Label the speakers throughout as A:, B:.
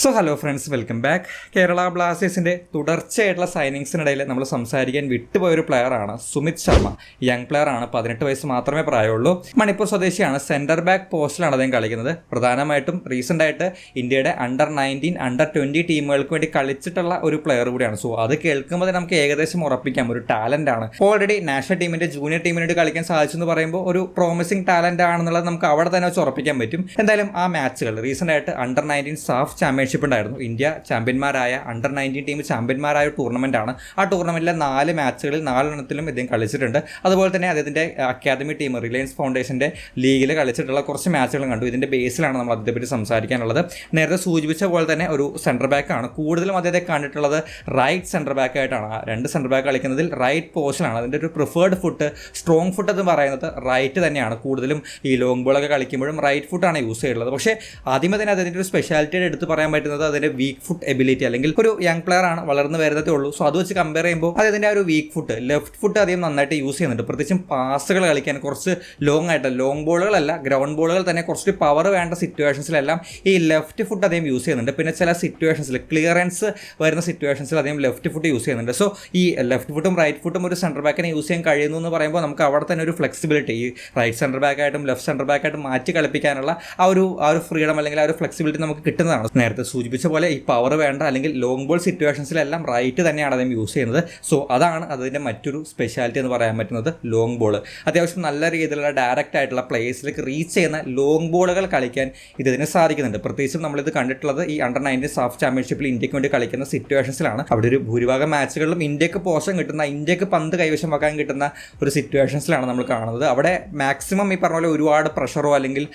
A: So hello friends, welcome back. Kerala ബ്ലാസ്റ്റേഴ്സിൻ്റെ തുടർച്ചയായിട്ടുള്ള സൈനിങ്സിനിടയിൽ നമ്മൾ സംസാരിക്കാൻ വിട്ടുപോയൊരു പ്ലെയറാണ് സുമിത് ശർമ്മ. യങ് പ്ലെയറാണ്, 18 വയസ്സ് മാത്രമേ പ്രായമുള്ളൂ. മണിപ്പൂർ സ്വദേശിയാണ്. സെൻറ്റർ ബാക്ക് പോസ്റ്റിലാണ് അദ്ദേഹം കളിക്കുന്നത്. പ്രധാനമായിട്ടും റീസെൻ്റായിട്ട് ഇന്ത്യയുടെ അണ്ടർ 19, അണ്ടർ 20 ടീമുകൾക്ക് വേണ്ടി കളിച്ചിട്ടുള്ള ഒരു പ്ലെയർ കൂടിയാണ്. സോ അത് കേൾക്കുമ്പോൾ നമുക്ക് ഏകദേശം ഉറപ്പിക്കാം ഒരു ടാലൻ്റ് ആണ്. ഓൾറെഡി നാഷണൽ ടീമിൻ്റെ ജൂനിയർ ടീമിന് വേണ്ടി കളിക്കാൻ സാധിച്ചു എന്ന് പറയുമ്പോൾ ഒരു പ്രോമിസിംഗ് ടാലൻ്റ് ആണെന്നുള്ളത് നമുക്ക് അവിടെ തന്നെ വെച്ച് ഉറപ്പിക്കാൻ പറ്റും. എന്തായാലും ആ മാച്ചുകൾ റീസെൻ്റായിട്ട് അണ്ടർ 19 സാഫ് ചാമ്പ്യൻഷിപ്പ് ഉണ്ടായിരുന്നു. ഇന്ത്യ ചാമ്പ്യന്മാരായ അണ്ടർ 19 ടീം ചാമ്പ്യന്മാരായ ടൂർണമെൻ്റ് ആണ്. ആ ടൂർണമെൻറ്റിലെ 4 മാച്ചുകളിൽ 4 എണ്ണത്തിലും ഇദ്ദേഹം കളിച്ചിട്ടുണ്ട്. അതുപോലെ തന്നെ അദ്ദേഹത്തിൻ്റെ അക്കാദമി ടീം റിലയൻസ് ഫൗണ്ടേഷൻ്റെ ലീഗിൽ കളിച്ചിട്ടുള്ള കുറച്ച് മാച്ചുകളും കണ്ടു. ഇതിൻ്റെ ബേസിലാണ് നമ്മൾ അദ്ദേഹത്തെ സംസാരിക്കാനുള്ളത്. നേരത്തെ സൂചിപ്പിച്ച പോലെ തന്നെ ഒരു സെൻറ്റർ ബാക്കാണ്. കൂടുതലും അദ്ദേഹത്തെ കണ്ടിട്ടുള്ളത് റൈറ്റ് സെൻറ്റർ ബാക്ക് ആയിട്ടാണ്. 2 സെൻറ്റർ ബാക്ക് കളിക്കുന്നതിൽ റൈറ്റ് പോസ്റ്റിലാണ്. അതിൻ്റെ ഒരു പ്രിഫേർഡ് ഫുട്ട്, സ്ട്രോങ് ഫുട്ട് എന്ന് പറയുന്നത് റൈറ്റ് തന്നെയാണ്. കൂടുതലും ഈ ലോങ് ബോളൊക്കെ കളിക്കുമ്പോഴും റൈറ്റ് ഫുട്ടാണ് യൂസ് ചെയ്യുന്നത്. പക്ഷേ ആദ്യമേ തന്നെ അതിൻ്റെ ഒരു സ്പെഷ്യാലിറ്റിയുടെ എടുത്ത് പറയാൻ പറ്റുന്നത് അതിൻ്റെ വീക്ക് ഫുട്ട് എബിലിറ്റി, അല്ലെങ്കിൽ ഒരു യങ് പ്ലെയർ ആണ്, വളർന്നു വരുന്നതേ ഉള്ളൂ. സോ അത് വെച്ച് കമ്പയർ ചെയ്യുമ്പോൾ അതിൻ്റെ ആ ഒരു വീക്ക് ഫുട്ട്, ലെഫ്റ്റ് ഫുട്ട് അധികം നന്നായിട്ട് യൂസ് ചെയ്യുന്നുണ്ട്. പ്രത്യേകിച്ചും പാസുകൾ കളിക്കാൻ കുറച്ച് ലോങ് ആയിട്ട്, ലോങ് ബോളുകളല്ല ഗ്രൗണ്ട് ബോളുകൾ തന്നെ കുറച്ച് പവർ വേണ്ട സിറ്റുവേഷൻസിലെല്ലാം ഈ ലെഫ്റ്റ് ഫുട്ട് അധികം യൂസ് ചെയ്യുന്നുണ്ട്. പിന്നെ ചില സിറ്റുവേഷൻസിൽ ക്ലിയറൻസ് വരുന്ന സിറ്റുവേഷൻസിൽ അധികം ലെഫ്റ്റ് ഫുട്ട് യൂസ് ചെയ്യുന്നുണ്ട്. സോ ഈ ലെഫ്റ്റ് ഫുട്ടും റൈറ്റ് ഫുട്ടും ഒരു സെൻറ്റർ ബാക്കിനെ യൂസ് ചെയ്യാൻ കഴിയുന്നു എന്ന് പറയുമ്പോൾ നമുക്ക് അവിടെ തന്നെ ഒരു ഫ്ലെക്സിബിലിറ്റി, ഈ റൈറ്റ് സെൻറ്റർ ബാക്കായിട്ടും ലെഫ്റ്റ് സെൻറ്റർ ബാക്കായിട്ടും മാറ്റി കളിപ്പിക്കാനുള്ള ആ ഒരു ഫ്രീഡം അല്ലെങ്കിൽ ആ ഒരു ഫ്ലെക്സിബിലിറ്റി നമുക്ക് കിട്ടുന്നതാണ്. നേരത്തെ സൂചിപ്പിച്ച പോലെ ഈ പവർ വേണ്ട അല്ലെങ്കിൽ ലോങ് ബോൾ സിറ്റുവേഷൻസിലെല്ലാം റൈറ്റ് തന്നെയാണ് അദ്ദേഹം യൂസ് ചെയ്യുന്നത്. സോ അതാണ് അതിൻ്റെ മറ്റൊരു സ്പെഷ്യാലിറ്റി എന്ന് പറയാൻ പറ്റുന്നത്. ലോങ് ബോൾ അത്യാവശ്യം നല്ല രീതിയിലുള്ള ഡയറക്റ്റ് ആയിട്ടുള്ള പ്ലേസിലേക്ക് റീച്ച് ചെയ്യുന്ന ലോങ് ബോളുകൾ കളിക്കാൻ ഇതിന് സാധിക്കുന്നുണ്ട്. പ്രത്യേകിച്ചും നമ്മളിത് കണ്ടിട്ടുള്ളത് ഈ അണ്ടർ 19 സാഫ് ചാമ്പ്യൻഷിപ്പിൽ ഇന്ത്യക്ക് വേണ്ടി കളിക്കുന്ന സിറ്റുവേഷൻസിലാണ്. അവിടെ ഒരു ഭൂരിഭാഗം മാച്ചുകളിലും ഇന്ത്യക്ക് പോഷൻ കിട്ടുന്ന, ഇന്ത്യക്ക് പന്ത് കൈവശം വെക്കാൻ കിട്ടുന്ന ഒരു സിറ്റുവേഷൻസിലാണ് നമ്മൾ കാണുന്നത്. അവിടെ മാക്സിമം ഈ പറഞ്ഞ പോലെ ഒരുപാട് പ്രഷറോ അല്ലെങ്കിൽ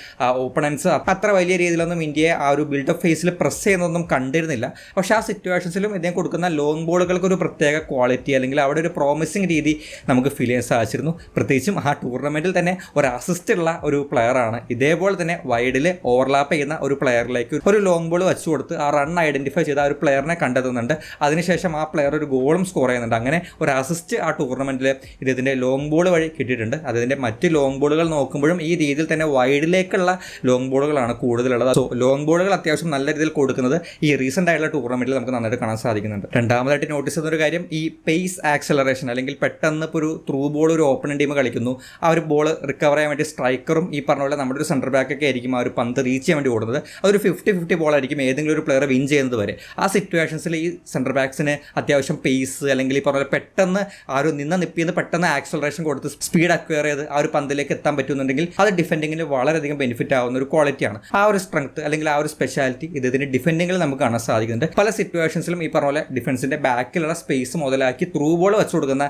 A: ഓപ്പണൻസ് അത്ര വലിയ രീതിയിലൊന്നും ഇന്ത്യയെ ആ ഒരു ബിൽഡപ്പ് ഫേസിൽ പ്രസ് ചെയ്യുന്നതൊന്നും കണ്ടിരുന്നില്ല. പക്ഷേ ആ സിറ്റുവേഷൻസിലും ഇദ്ദേഹം കൊടുക്കുന്ന ലോങ് ബോളുകൾക്ക് ഒരു പ്രത്യേക ക്വാളിറ്റി അല്ലെങ്കിൽ അവിടെ ഒരു പ്രോമിസിങ് രീതി നമുക്ക് ഫീൽ ചെയ്യാൻ സാധിച്ചിരുന്നു. പ്രത്യേകിച്ചും ആ ടൂർണമെൻറ്റിൽ തന്നെ ഒരു അസിസ്റ്റ് ഉള്ള ഒരു പ്ലെയറാണ്. ഇതേപോലെ തന്നെ വൈഡിൽ ഓവർലാപ്പ് ചെയ്യുന്ന ഒരു പ്ലെയറിലേക്ക് ഒരു ലോങ് ബോൾ വെച്ചു കൊടുത്ത് ആ റൺ ഐഡൻറ്റിഫൈ ചെയ്ത് ആ ഒരു പ്ലെയറിനെ കണ്ടെത്തുന്നുണ്ട്. അതിനുശേഷം ആ പ്ലെയർ ഒരു ഗോളും സ്കോർ ചെയ്യുന്നുണ്ട്. അങ്ങനെ ഒരു അസിസ്റ്റ് ആ ടൂർണമെൻറ്റിൽ ഇദ്ദേഹത്തിൻ്റെ ലോങ് ബോൾ വഴി കിട്ടിയിട്ടുണ്ട്. അതിൻ്റെ മറ്റ് ലോങ് ബോളുകൾ നോക്കുമ്പോഴും ഈ രീതിയിൽ തന്നെ വൈഡിലേക്കുള്ള ലോങ് ബോളുകളാണ് കൂടുതലുള്ളത്. സോ ലോങ് ബോളുകൾ അത്യാവശ്യം നല്ല രീതിയിൽ കൊടുക്കുന്നത് ഈ റീസെൻ്റ് ആയിട്ടുള്ള ടൂർണമെൻറ്റിൽ നമുക്ക് നന്നായിട്ട് കാണാൻ സാധിക്കുന്നുണ്ട്. രണ്ടാമതായിട്ട് നോട്ടീസ് ചെയ്യുന്നൊരു കാര്യം ഈ പേസ് ആക്സലറേഷൻ, അല്ലെങ്കിൽ പെട്ടെന്ന് ഇപ്പോൾ ഒരു ത്രൂ ബോൾ ഒരു ഓപ്പണിംഗ് ടീം കളിക്കുന്നു, ആ ഒരു ബോൾ റിക്കവർ ചെയ്യാൻ വേണ്ടി സ്ട്രൈക്കറും ഈ പറഞ്ഞ പോലെ നമ്മുടെ ഒരു സെൻറ്റർ ബാക്കൊക്കെ ആയിരിക്കും ആ ഒരു പന്ത് റീച്ച് ചെയ്യാൻ വേണ്ടി ഓടുന്നത്. അതൊരു 50-50 ബോളായിരിക്കും ഏതെങ്കിലും ഒരു പ്ലെയർ വിൻ ചെയ്യുന്നത് വരെ. ആ സിറ്റുവേഷൻസിൽ ഈ സെൻറ്റർ ബാക്സിന് അത്യാവശ്യം പേസ് അല്ലെങ്കിൽ ഈ പറഞ്ഞ പോലെ പെട്ടെന്ന് ആ ഒരു നിപ്പിന്ന് പെട്ടെന്ന് ആക്സലറേഷൻ കൊടുത്ത് സ്പീഡ് അക്വയർ ചെയ്ത് ആ ഒരു പന്തിലേക്ക് എത്താൻ പറ്റുന്നുണ്ടെങ്കിൽ അത് ഡിഫെൻഡിങ്ങിൽ വളരെയധികം ബെനിഫിറ്റ് ആവുന്ന ഒരു ക്വാളിറ്റിയാണ്. ആ ഒരു സ്ട്രെങ്ത് അല്ലെങ്കിൽ ആ ഒരു സ്പെഷ്യാലിറ്റി ഇതിന് ഡിഫെൻഡിങ്ങിൽ നമുക്ക് കാണാൻ സാധിക്കുന്നുണ്ട്. പല സിറ്റുവേഷൻസിലും ഈ പറഞ്ഞ പോലെ ഡിഫൻസിൻ്റെ ബാക്കിലുള്ള സ്പേസ് മുതലാക്കി ത്രൂ ബോൾ വെച്ച് കൊടുക്കുന്ന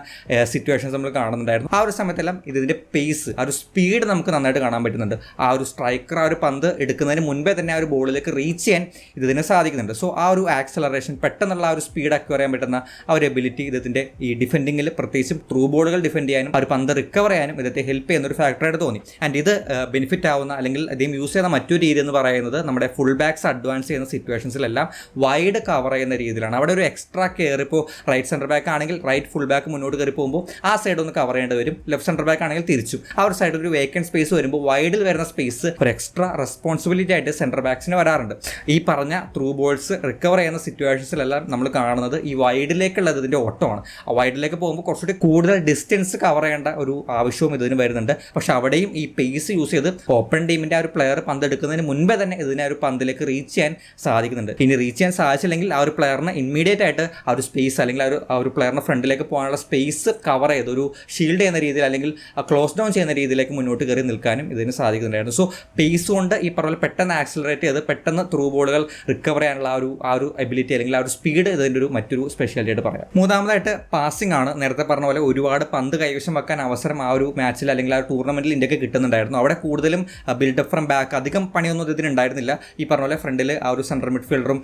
A: സിറ്റുവേഷൻസ് നമ്മൾ കാണുന്നുണ്ടായിരുന്നു. ആ ഒരു സമയത്തെല്ലാം ഇതിൻ്റെ പേസ്, ആ ഒരു സ്പീഡ് നമുക്ക് നന്നായിട്ട് കാണാൻ പറ്റുന്നുണ്ട്. ആ ഒരു സ്ട്രൈക്കർ ആ ഒരു പന്ത് എടുക്കുന്നതിന് മുൻപേ തന്നെ ആ ഒരു ബോളിലേക്ക് റീച്ച് ചെയ്യാൻ ഇതിന് സാധിക്കുന്നുണ്ട്. സോ ആ ഒരു ആക്സലറേഷൻ, പെട്ടെന്നുള്ള ആ ഒരു സ്പീഡ് അക്വയർ ചെയ്യാൻ പറ്റുന്ന ആ ഒരു എബിലിറ്റി ഇതിൻ്റെ ഈ ഡിഫെൻഡിങ്ങിൽ, പ്രത്യേകിച്ചും ത്രൂ ബോളുകൾ ഡിഫെൻഡ് ചെയ്യാനും ആ ഒരു പന്ത് റിക്കവർ ചെയ്യാനും ഇദ്ദേഹത്തെ ഹെൽപ്പ് ചെയ്യുന്ന ഒരു ഫാക്ടറായിട്ട് തോന്നി. ആൻഡ് ഇത് ബെനിഫിറ്റ് ആവുന്ന അല്ലെങ്കിൽ അദ്ദേഹം യൂസ് ചെയ്യുന്ന മറ്റൊരു രീതി എന്ന് പറയുന്നത് നമ്മുടെ ഫുൾ ബാക്സ് അഡ്വാൻസ് ചെയ്യുന്ന സിറ്റുവേഷൻസിലെല്ലാം വൈഡ് കവർ ചെയ്യുന്ന രീതിയിലാണ്. അവിടെ ഒരു എക്സ്ട്രാ കെയർ, ഇപ്പോൾ റൈറ്റ് സെൻറ്റർ ബാക്ക് ആണെങ്കിൽ റൈറ്റ് ഫുൾ ബാക്ക് മുന്നോട്ട് കയറി പോകുമ്പോൾ ആ സൈഡ് ഒന്ന് കവർ ചെയ്യേണ്ടി വരും. ലെഫ്റ്റ് സെൻറ്റർ ബാക്ക് ആണെങ്കിൽ തിരിച്ചും ആ ഒരു സൈഡിൽ ഒരു വേക്കൻറ്റ് സ്പേസ് വരുമ്പോൾ വൈഡിൽ വരുന്ന സ്പേസ് ഒരു എക്സ്ട്രാ റെസ്പോൺസിബിലിറ്റി ആയിട്ട് സെൻറ്റർ ബാക്സിന് വരാറുണ്ട്. ഈ പറഞ്ഞ ത്രൂ ബോൾസ് റിക്കവർ ചെയ്യുന്ന സിറ്റുവേഷൻസിലെല്ലാം നമ്മൾ കാണുന്നത് ഈ വൈഡിലേക്കുള്ളത് ഇതിൻ്റെ ഓട്ടമാണ്. ആ വൈഡിലേക്ക് പോകുമ്പോൾ കുറച്ചുകൂടി കൂടുതൽ ഡിസ്റ്റൻസ് കവർ ചെയ്യേണ്ട ഒരു ആവശ്യവും ഇതിന് വരുന്നുണ്ട്. പക്ഷെ അവിടെയും ഈ പേസ് യൂസ് ചെയ്ത് ഓപ്പൺ ടീമിൻ്റെ ആ ഒരു പ്ലെയർ പന്തെടുക്കുന്നതിന് മുൻപേ തന്നെ ഇതിനെ ഒരു പന്തിലേക്ക് റീച്ച് ചെയ്യാൻ സാധിക്കുന്നുണ്ട്. ഇനി റീച്ച് ചെയ്യാൻ സാധിച്ചില്ലെങ്കിൽ ആ ഒരു പ്ലെയറിന് ഇമ്മീഡിയറ്റ് ആയിട്ട് ആ ഒരു സ്പേസ് അല്ലെങ്കിൽ ആ ഒരു പ്ലെയറിൻ്റെ ഫ്രണ്ടിലേക്ക് പോകാനുള്ള സ്പേസ് കവർ ചെയ്ത് ഒരു ഷീൽഡ് ചെയ്യുന്ന രീതിയിൽ അല്ലെങ്കിൽ ക്ലോസ് ഡൗൺ ചെയ്യുന്ന രീതിയിലേക്ക് മുന്നോട്ട് കയറി നിൽക്കാനും ഇതിന് സാധിക്കുന്നുണ്ടായിരുന്നു. സോ പേസ് കൊണ്ട് ഈ പറഞ്ഞ പെട്ടെന്ന് ആക്സിലറേറ്റ് ചെയ്ത് പെട്ടെന്ന് ത്രൂ ബോളുകൾ റിക്കവർ ചെയ്യാനുള്ള ആ ഒരു എബിലിറ്റി അല്ലെങ്കിൽ ആ ഒരു സ്പീഡ് ഇതിൻ്റെ ഒരു മറ്റൊരു സ്പെഷ്യാലിറ്റി ആയിട്ട് പറയാം. മൂന്നാമതായിട്ട് പാസിംഗ് ആണ്. നേരത്തെ പറഞ്ഞ പോലെ ഒരുപാട് പന്ത് കൈവശം വെക്കാൻ അവസരം ആ ഒരു മാച്ചിൽ അല്ലെങ്കിൽ ആ ടൂർണമെൻറ്റിൽ ഇന്ത്യക്ക് കിട്ടുന്നുണ്ടായിരുന്നു. അവിടെ കൂടുതലും ബിൽഡപ്പ് ഫ്രം ബാക്ക് അധികം പണിയൊന്നും ഇതിന് ഉണ്ടായിരുന്നില്ല. ഈ പറഞ്ഞ പോലെ ഫ്രണ്ടിൽ ആ ഒരു സെൻട്രൽ മിഡ്ഫീൽഡറും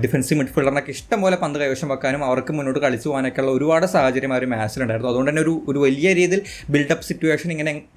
A: ഡിഫൻസീവ് മിഡ്ഫീൽഡറിനൊക്കെ ഇഷ്ടം പോലെ പന്ത് കൈവശം വെക്കാനും അവർക്ക് മുന്നോട്ട് കളിച്ചു പോകാനൊക്കെയുള്ള ഒരുപാട് സാഹചര്യം ആ ഒരു മാച്ചിലുണ്ടായിരുന്നു. അതുകൊണ്ട് തന്നെ ഒരു വലിയ രീതിയിൽ ബിൽഡപ്പ് സിറ്റുവേഷൻ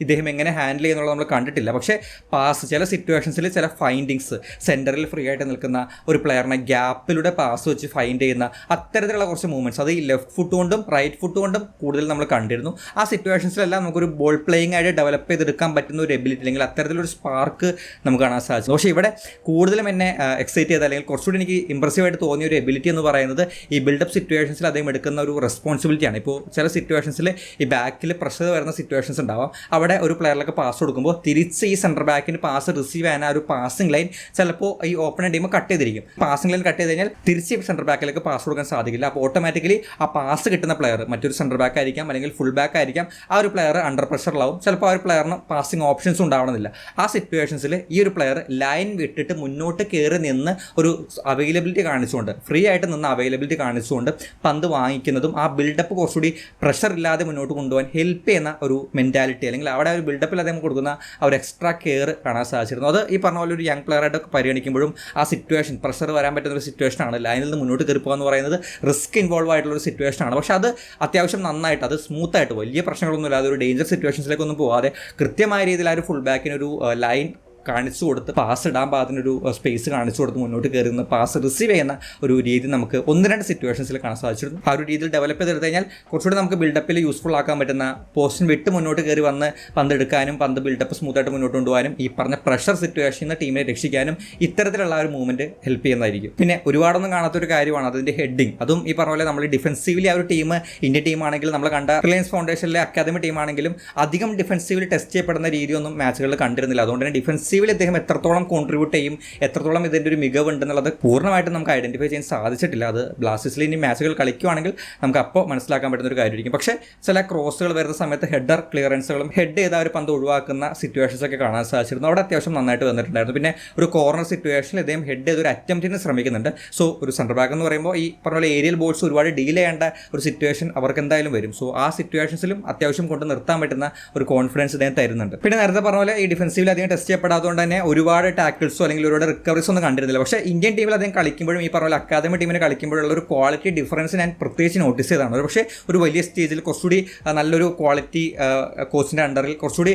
A: ഇദ്ദേഹം എങ്ങനെ ഹാൻഡിൽ ചെയ്യുന്നുള്ളത് നമ്മൾ കണ്ടിട്ടില്ല. പക്ഷേ പാസ്, ചില സിറ്റുവേഷൻസിൽ ചില ഫൈൻഡിങ്സ്, സെൻറ്ററിൽ ഫ്രീ ആയിട്ട് നിൽക്കുന്ന ഒരു പ്ലെയറിനെ ഗ്യാപ്പിലൂടെ പാസ് വെച്ച് ഫൈൻഡ് ചെയ്യുന്ന അത്തരത്തിലുള്ള കുറച്ച് മൂവ്മെൻറ്റ്സ് അത് ഈ ലെഫ്റ്റ് ഫുട്ട് കൊണ്ടും റൈറ്റ് ഫുട്ട് കൊണ്ടും കൂടുതൽ നമ്മൾ കണ്ടിരുന്നു. ആ സിറ്റുവേഷൻസിലെല്ലാം നമുക്കൊരു ബോൾ പ്ലേയിങ് ആയിട്ട് ഡെവലപ്പ് ചെയ്തെടുക്കാൻ പറ്റുന്ന ഒരു എബിലിറ്റി അല്ലെങ്കിൽ അത്തരത്തിലൊരു സ്പാർക്ക് നമുക്ക് കാണാൻ സാധിച്ചു. പക്ഷേ ഇവിടെ കൂടുതലും എന്നെ എക്സൈറ്റ് ചെയ്ത അല്ലെങ്കിൽ കുറച്ചുകൂടി എനിക്ക് ഇമ്പ്രസീവായിട്ട് തോന്നിയ ഒരു എബിലിറ്റി എന്ന് പറയുന്നത് ഈ ബിൽഡപ്പ് സിറ്റുവേഷൻസിൽ അദ്ദേഹം എടുക്കുന്ന ഒരു റെസ്പോൺസിബിലിറ്റിയാണ്. ഇപ്പോൾ ചില സിറ്റുവേഷൻസിൽ ഈ ബാക്കിൽ പ്രഷർ വരുന്ന സിറ്റുവേഷൻസ് ഉണ്ടാവാം. അവിടെ ഒരു പ്ലെയറിലൊക്കെ പാസ് കൊടുക്കുമ്പോൾ തിരിച്ച് ഈ സെൻറ്റർ ബാക്കിന് പാസ് റിസീവ് ചെയ്യാൻ ആ ഒരു പാസിംഗ് ലൈൻ ചിലപ്പോൾ ഈ ഓപ്പൺ ടീം കട്ട് ചെയ്തിരിക്കും. പാസിംഗ് ലൈൻ കട്ട് ചെയ്ത് കഴിഞ്ഞാൽ തിരിച്ച് സെൻറ്റർ ബാക്കിലേക്ക് പാസ് കൊടുക്കാൻ സാധിക്കില്ല. അപ്പോൾ ഓട്ടോമാറ്റിക്കലി ആ പാസ് കിട്ടുന്ന പ്ലെയർ മറ്റൊരു സെൻറ്റർ ബാക്ക് ആയിരിക്കാം, അല്ലെങ്കിൽ ഫുൾ ബാക്ക് ആയിരിക്കാം. ആ ഒരു പ്ലെയർ അണ്ടർ പ്രഷറിലാവും. ചിലപ്പോൾ ആ ഒരു പ്ലെയറിന് പാസിംഗ് ഓപ്ഷൻസ് ഉണ്ടാവണമെന്നില്ല. ആ സിറ്റുവേഷൻസിൽ ഈ ഒരു പ്ലെയർ ലൈൻ വിട്ടിട്ട് മുന്നോട്ട് കയറി നിന്ന് ഒരു അവൈലബിലിറ്റി കാണിച്ചുകൊണ്ട്, ഫ്രീ ആയിട്ട് നിന്ന് അവൈലബിലിറ്റി കാണിച്ചുകൊണ്ട് പന്ത് വാങ്ങിക്കുന്നതും ആ ബിൽഡപ്പ് കുറച്ചുകൂടി പ്രഷർ ഇല്ലാതെ മുന്നോട്ട് കൊണ്ടുപോകാൻ ഹെൽപ്പ് ചെയ്യുന്ന ഒരു മെൻറ്റാലിറ്റി, അല്ലെങ്കിൽ അവിടെ ഒരു ബിൽഡപ്പിൽ അദ്ദേഹം കൊടുക്കുന്ന ആ ഒരു എക്സ്ട്രാ കെയർ കാണാൻ സാധിച്ചിരുന്നു. അത് ഈ പറഞ്ഞ പോലെ ഒരു യങ് പ്ലെയറായിട്ടൊക്കെ പരിഗണിക്കുമ്പോഴും ആ സിറ്റുവേഷൻ, പ്രഷർ വരാൻ പറ്റുന്ന ഒരു സിറ്റുവേഷനാണ്. ലൈനിൽ നിന്ന് മുന്നോട്ട് കയറി പോകുക എന്ന് പറയുന്നത് റിസ്ക് ഇൻവോൾവ് ആയിട്ടുള്ള ഒരു സിറ്റുവേഷനാണ്. പക്ഷേ അത് അത്യാവശ്യം നന്നായിട്ട്, അത് സ്മൂത്തായിട്ട്, വലിയ പ്രശ്നങ്ങളൊന്നും ഇല്ലാതെ ഒരു ഡേഞ്ചർ സിറ്റുവേഷൻസിലേക്കൊന്നും പോകാതെ കൃത്യമായ രീതിയിൽ ആ ഒരു ഫുൾ ബാക്കിനൊരു ലൈൻ കാണിച്ചു കൊടുത്ത് പാസ് ഇടാൻ പാകത്തിനൊരു സ്പേസ് കാണിച്ചു കൊടുത്ത് മുന്നോട്ട് കയറുന്ന പാസ് റിസീവ് ചെയ്യുന്ന ഒരു രീതി നമുക്ക് 1-2 സിറ്റുവേഷൻസിൽ കാണാൻ സാധിച്ചിരുന്നു. ആ ഒരു രീതിയിൽ ഡെവലപ്പ് ചെയ്തെടുത്ത് കഴിഞ്ഞാൽ കുറച്ചുകൂടി നമുക്ക് ബിൽഡപ്പിൽ യൂസ്ഫുൾ ആക്കാൻ പറ്റുന്ന, പോസ്റ്റിന് വിട്ട് മുന്നോട്ട് കയറി വന്ന് പന്ത് എടുക്കാനും പന്ത് ബിൽഡപ്പ് സ്മൂത്തായിട്ട് മുന്നോട്ട് കൊണ്ടുപോകാനും ഈ പറഞ്ഞ പ്രഷർ സിറ്റുവേഷനിൽ നിന്ന് ടീമിനെ രക്ഷിക്കാനും ഇത്തരത്തിലുള്ള ഒരു മൂവ്മെൻറ്റ് ഹെൽപ്പ് ചെയ്യുന്നതായിരിക്കും. പിന്നെ ഒരുപാടൊന്നും കാണാത്തൊരു കാര്യമാണ് അതിൻ്റെ ഹെഡിങ്. അതും ഈ പറഞ്ഞ പോലെ നമ്മൾ ഡിഫൻസീവ്ലി ആ ഒരു ടീം, ഇന്ത്യൻ ടീമാണെങ്കിൽ നമ്മൾ കണ്ട റിലയൻസ് ഫൗണ്ടേഷനിലെ അക്കാദമി ടീമാണെങ്കിലും അധികം ഡിഫൻസീവിൽ ടെസ്റ്റ് ചെയ്യപ്പെടുന്ന രീതിയൊന്നും മാച്ചുകളിൽ കണ്ടിരുന്നില്ല. അതുകൊണ്ട് തന്നെ ഡിഫൻസീവിൽ അദ്ദേഹം എത്രത്തോളം കോൺട്രിബ്യൂട്ട് ചെയ്യും, എത്രത്തോളം ഇതിൻ്റെ ഒരു മികവുണ്ടെന്നുള്ളത് പൂർണ്ണമായിട്ടും നമുക്ക് ഐഡൻറ്റിഫൈ ചെയ്യാൻ സാധിച്ചിട്ടില്ല. അത് ബ്ലാസ്റ്റേഴ്സിൽ ഇനി മാച്ചുകൾ കളിക്കുകയാണെങ്കിൽ നമുക്ക് അപ്പോൾ മനസ്സിലാക്കാൻ പറ്റുന്ന ഒരു കാര്യമായിരിക്കും. പക്ഷേ ചില ക്രോസുകൾ വരുന്ന സമയത്ത് ഹെഡർ ക്ലിയറൻസുകളും ഹെഡ് ചെയ്ത ഒരു പന്ത് ഒഴിവാക്കുന്ന സിറ്റുവേഷൻസ് ഒക്കെ കാണാൻ സാധിച്ചിരുന്നു. അവിടെ അത്യാവശ്യം നന്നായിട്ട് വന്നിട്ടുണ്ടായിരുന്നു. പിന്നെ ഒരു കോർണർ സിറ്റുവേഷനിൽ ഇദ്ദേഹം ഹെഡ് ചെയ്ത് ഒരു അറ്റംപ്റ്റിന് ശ്രമിക്കുന്നുണ്ട്. സോ ഒരു സെൻറ്റർ ബാക്ക് എന്ന് പറയുമ്പോൾ ഈ പറഞ്ഞ പോലെ ഏരിയൽ ബോൾസ് ഒരുപാട് ഡീൽ ചെയ്യേണ്ട ഒരു സിറ്റുവേഷൻ അവർക്ക് എന്തായാലും വരും. സോ ആ സിറ്റുവേഷൻസിലും അത്യാവശ്യം കൊണ്ട് നിർത്താൻ പറ്റുന്ന ഒരു കോൺഫിഡൻസ് ഇദ്ദേഹം തരുന്നുണ്ട്. പിന്നെ നേരത്തെ പറഞ്ഞ പോലെ ഈ ഡിഫൻസീവിൽ അധികം ടെസ്റ്റ് ചെയ്യപ്പെടാത്തതുകൊണ്ട് തന്നെ ഒരുപാട് ടാക്കിൾസോ അല്ലെങ്കിൽ ഒരുപാട് റിക്കവറീസ് ഒന്നും കണ്ടിരുന്നില്ല. പക്ഷേ ഇന്ത്യൻ ടീമിൽ അദ്ദേഹം കളിക്കുമ്പോഴും ഈ പറഞ്ഞ പോലെ അക്കാദമി ടീമിനെ കളിക്കുമ്പോഴുള്ള ഒരു ക്വാളിറ്റി ഡിഫറൻസ് ഞാൻ പ്രത്യേകിച്ച് നോട്ടീസ് ചെയ്തതാണ്. പക്ഷേ ഒരു വലിയ സ്റ്റേജിൽ കുറച്ചുകൂടി നല്ലൊരു ക്വാളിറ്റി കോച്ചിൻ്റെ അണ്ടറിൽ, കുറച്ചുകൂടി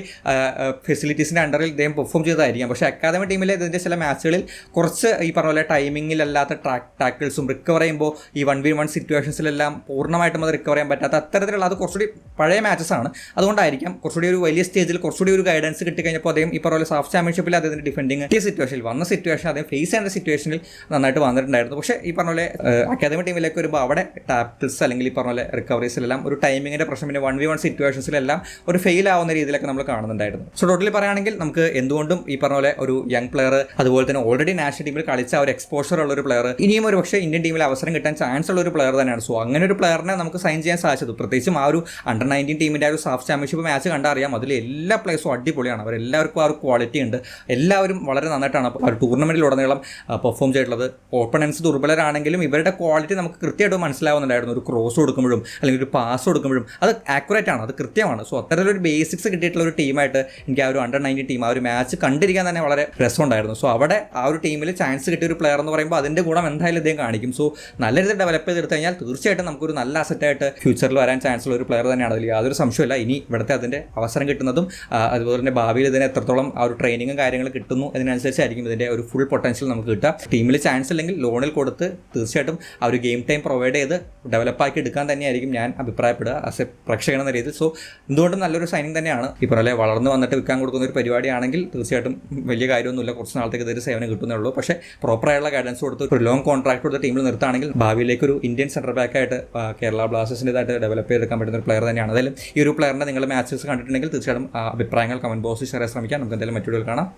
A: ഫെസിലിറ്റീസിൻ്റെ അണ്ടറിൽ ഇദ്ദേഹം പെർഫോം ചെയ്തതായിരിക്കാം. പക്ഷേ അക്കാദമി ടീമിലെ ഇതിൻ്റെ ചില മാച്ചുകളിൽ കുറച്ച് ഈ പറഞ്ഞ പോലെ ടൈമിങ്ങിലല്ലാത്ത ടാക്കിൾസും റിക്കവർ ചെയ്യുമ്പോൾ ഈ 1v1 സിറ്റുവേഷൻസിലെല്ലാം പൂർണ്ണമായിട്ടും അത് റിക്കവർ ചെയ്യാൻ പറ്റാത്ത അത്തരത്തിലുള്ള, അത് കുറച്ചുകൂടി പഴയ മാച്ചസ് ആണ്. അതുകൊണ്ടായിരിക്കാം കുറച്ചുകൂടി ഒരു വലിയ സ്റ്റേജിൽ കുറച്ചുകൂടി ഒരു ഗൈഡൻസ് കിട്ടിക്കഴിഞ്ഞപ്പോൾ അദ്ദേഹം ഈ പറഞ്ഞ പോലെ സാഫ് ചാമ്പ്യൻഷിപ്പിൽ അദ്ദേഹത്തിൻ്റെ ഡിഫെൻഡിങ് ഈ സിറ്റുവേഷനിൽ വന്ന സിറ്റുവേഷൻ അദ്ദേഹം ഫേസ് ചെയ്യേണ്ട സിറ്റുവേഷനിൽ നന്നായിട്ട് വന്നിട്ടുണ്ടായിരുന്നു. പക്ഷേ ഈ പറഞ്ഞ പോലെ അക്കാദമി ടീമിലേക്ക് വരുമ്പോൾ അവിടെ ടാക്കിൾസ് അല്ലെങ്കിൽ ഈ പറഞ്ഞ പോലെ റിക്കവറീസിലെല്ലാം ഒരു ടൈമിങ്ങിൻ്റെ പ്രശ്നം, പിന്നെ 1v1 സിറ്റുവേഷൻസിലെല്ലാം ഒരു ഫെയിൽ ആവുന്ന രീതിയിലൊക്കെ നമ്മൾ കാണുന്നുണ്ടായിരുന്നു. സോ ടോട്ടലി പറയുകയാണെങ്കിൽ നമുക്ക് എന്തുകൊണ്ടും ഈ പറഞ്ഞ പോലെ ഒരു യങ് പ്ലെയർ, അതുപോലെ തന്നെ ഓൾറെഡി നാഷണൽ ടീമിൽ കളിച്ച ഒരു എക്സ്പോഷർ ഉള്ള ഒരു പ്ലെയർ, ഇനിയും ഒരു പക്ഷേ ഇന്ത്യൻ ടീമിൽ അവസരം കിട്ടാൻ ചാൻസ് ഉള്ള ഒരു പ്ലെയർ തന്നെയാണ്. സോ അങ്ങനെ ഒരു പ്ലെയറിനെ നമുക്ക് സൈൻ ചെയ്യാൻ സാധിച്ചത്, പ്രത്യേകിച്ചും ആ ഒരു അണ്ടർ-19 ടീമിൻ്റെ ആ ഒരു സാഫ് ചാമ്പ്യൻഷിപ്പ് മാച്ച് കണ്ടറിയാം. അതിൽ എല്ലാ പ്ലേയേഴ്സും അടിപൊളിയാണ്. അവരെല്ലാവർക്കും ആ ഒരു ക്വാളിറ്റി ഉണ്ട്. എല്ലാവരും വളരെ നന്നായിട്ടാണ് ആ ഒരു ടൂർണമെൻറ്റിലുടനീളം പെർഫോം ചെയ്തിട്ടുള്ളത്. ഓപ്പണൻസ് ദുർബലരാണെങ്കിലും ഇവരുടെ ക്വാളിറ്റി നമുക്ക് കൃത്യമായിട്ട് മനസ്സിലാവുന്നുണ്ടായിരുന്നു. ഒരു ക്രോസ് കൊടുക്കുമ്പോഴും അല്ലെങ്കിൽ ഒരു പാസ് കൊടുക്കുമ്പോഴും അത് ആക്യുറേറ്റ് ആണ്, അത് കൃത്യമാണ്. സോ അത്തരത്തിലൊരു ബേസിക്സ് കിട്ടിയിട്ടുള്ള ഒരു ടീമായിട്ട് എനിക്ക് ആ ഒരു അണ്ടർ-19 ടീം ആ ഒരു മാച്ച് കണ്ടിരിക്കാൻ തന്നെ വളരെ രസമുണ്ടായിരുന്നു. സോ അവിടെ ആ ഒരു ടീമിൽ ചാൻസ് കിട്ടിയ ഒരു പ്ലെയർ എന്ന് പറയുമ്പോൾ അതിൻ്റെ ഗുണം എന്തായാലും ഇദ്ദേഹം കാണിക്കും. സോ നല്ല രീതിയിൽ ഡെവലപ്പ് ചെയ്തെടുത്ത് കഴിഞ്ഞാൽ തീർച്ചയായിട്ടും നമുക്കൊരു നല്ല അസറ്റായിട്ട് ഫ്യൂച്ചറിൽ വരാൻ ചാൻസ് ഉള്ള ഒരു പ്ലെയർ തന്നെയാണ്. അതിൽ യാതൊരു സംശയമില്ല. ഇനി ഇവിടുത്തെ അതിൻ്റെ അവസരം കിട്ടുന്നതും അതുപോലെ തന്നെ ഭാവിയിൽ ഇതിന് എത്രത്തോളം ആ ഒരു ട്രെയിനിങ്ങും കാര്യങ്ങൾ കിട്ടുന്നു അതിനനുസരിച്ചായിരിക്കും ഇതിൻ്റെ ഒരു ഫുൾ പൊട്ടൻഷ്യൽ നമുക്ക് കിട്ടുക. ടീമിൽ ചാൻസ് ഇല്ലെങ്കിൽ ലോണിൽ കൊടുത്ത് തീർച്ചയായിട്ടും ആ ഒരു ഗെയിം ടൈം പ്രൊവൈഡ് ചെയ്ത് ഡെവലപ്പാക്കി എടുക്കാൻ തന്നെയായിരിക്കും ഞാൻ അഭിപ്രായപ്പെടുക ആസ് എ പ്രേക്ഷകൻ എന്ന രീതിയിൽ. സോ എന്തുകൊണ്ടും നല്ലൊരു സൈനിങ് തന്നെയാണ്. ഈ പോലെ വളർന്ന് വന്നിട്ട് വിൽക്കാൻ കൊടുക്കുന്ന ഒരു പരിപാടിയാണെങ്കിൽ തീർച്ചയായിട്ടും വലിയ കാര്യമൊന്നുമില്ല, കുറച്ച് നാളത്തേക്ക് ഇതൊരു സേവനം കിട്ടുന്നേ ഉള്ളൂ. പക്ഷേ പ്രോപ്പറായുള്ള ഗൈഡൻസ് കൊടുത്ത് ഒരു ലോങ് കോൺട്രാക്ട് കൊടുത്ത ടീമിൽ നിർത്തുകയാണെങ്കിൽ ഭാവിയിലേക്ക് ഒരു ഇന്ത്യൻ സെൻറ്റർ ബാക്കായിട്ട് കേരള ബ്ലാസ്റ്റേഴ്സിൻ്റെതായിട്ട് ഡെവലപ്പ് ചെയ്തെടുക്കാൻ പറ്റുന്ന ഒരു പ്ലെയർ തന്നെയാണ്. അതായാലും ഈ ഒരു പ്ലെയറിനെ നിങ്ങൾ മാച്ചസ് കണ്ടിട്ടുണ്ടെങ്കിൽ തീർച്ചയായിട്ടും അഭിപ്രായങ്ങൾ കമൻറ്റ് ബോക്സിൽ ഷെയർ ചെയ്യാൻ ശ്രമിക്കാം. നമുക്ക് എന്തായാലും മറ്റൊരു കാണാം.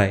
A: ബൈ.